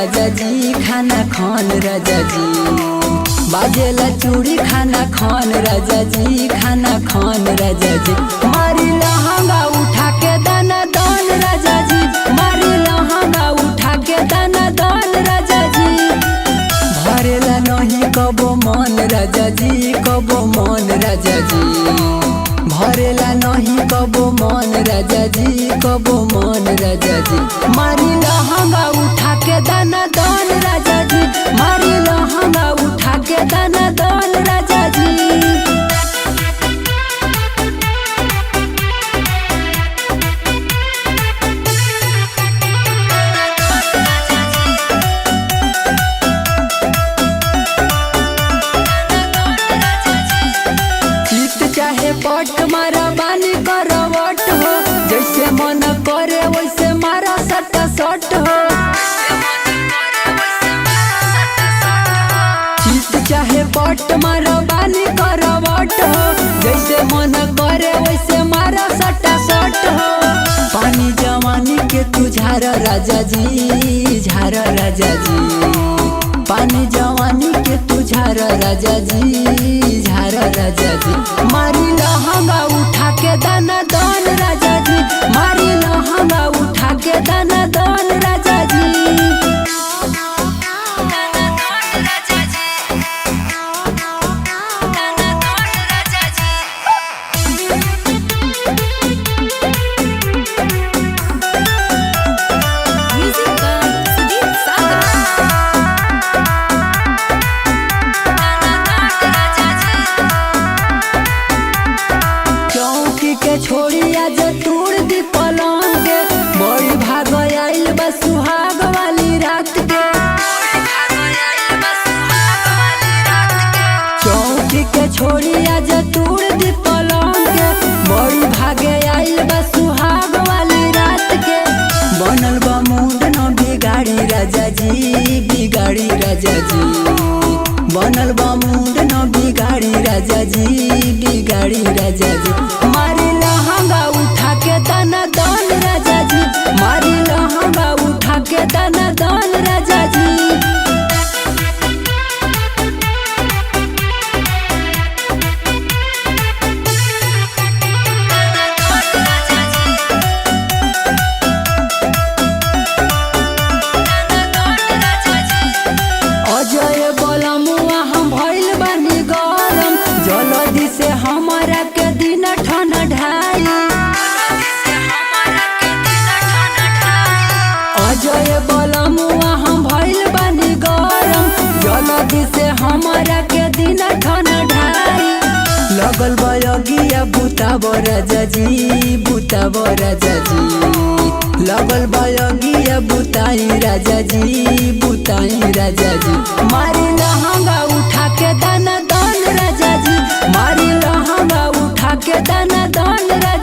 राजा जी खाना खान राजा जी, बाजेला चूड़ी खाना खान राजा जी, खाना खान राजा जी। मारी लहंगा उठा के दाना दान राजा जी, मारी लहंगा उठा के दाना दान राजा जी। भरेला नहीं कबो मन राजा जी, कबो मन राजा जी, भरेला नहीं कबो मन राजा जी, कबो मन राजा जी। मारी लहंगा उठा के दाना दान राजा जी, मारी लहंगा उठा के दाना दान राजा जी। चाहे पट मारा बानी करवट हो, जैसे मन करे वैसे मारा सट सट हो। चित चाहे पट मारा बानी करवट हो, जैसे मन करे वैसे मारा सट सट हो। पानी जवानी के तू झारा राजा जी, झारा राजा जी, पानी जवानी के तू झारा राजा जी, झारा राजा जी। मारी लहंगा उठा के दाना दान राजा जी, मारी लहंगा उठा के दाना दान राजा जी। छोड़ी आज तोड़ दी पलंग के, बड़ी भाग आइल बा सुहाग वाली रात के। चौकी के छोड़ी आज तोड़ दी पलंग के, बड़ी भागे आइल बा सुहाग वाली रात के। बनल बा मूड न बिगाड़ी राजा जी, बिगाड़ी राजा जी, बनल बा मूड न बिगाड़ी राजा जी, बिगाड़ी राजा जी। मारी लहंगा उठा के दाना दान राजा जी, मारी लहंगा उठा के दाना दान राजा जी। अजय बोलमुआ हम भइल बानी गरम, जल्दी से हमारा के दिन ठन ढाई। अजय बोलमुआ हम भइल बानी गरम, जल्दी से हमारा के दिन ठन ढाई। लगल बयगिया बुताब राजा जी, बुताब राजा जी, लगल बयगिया बुताई राजा जी, बुताई राजा जी। मारी लहंगा उठा के दाना दान राजा जी, मारी लहंगा उठा के दाना दान राजा जी।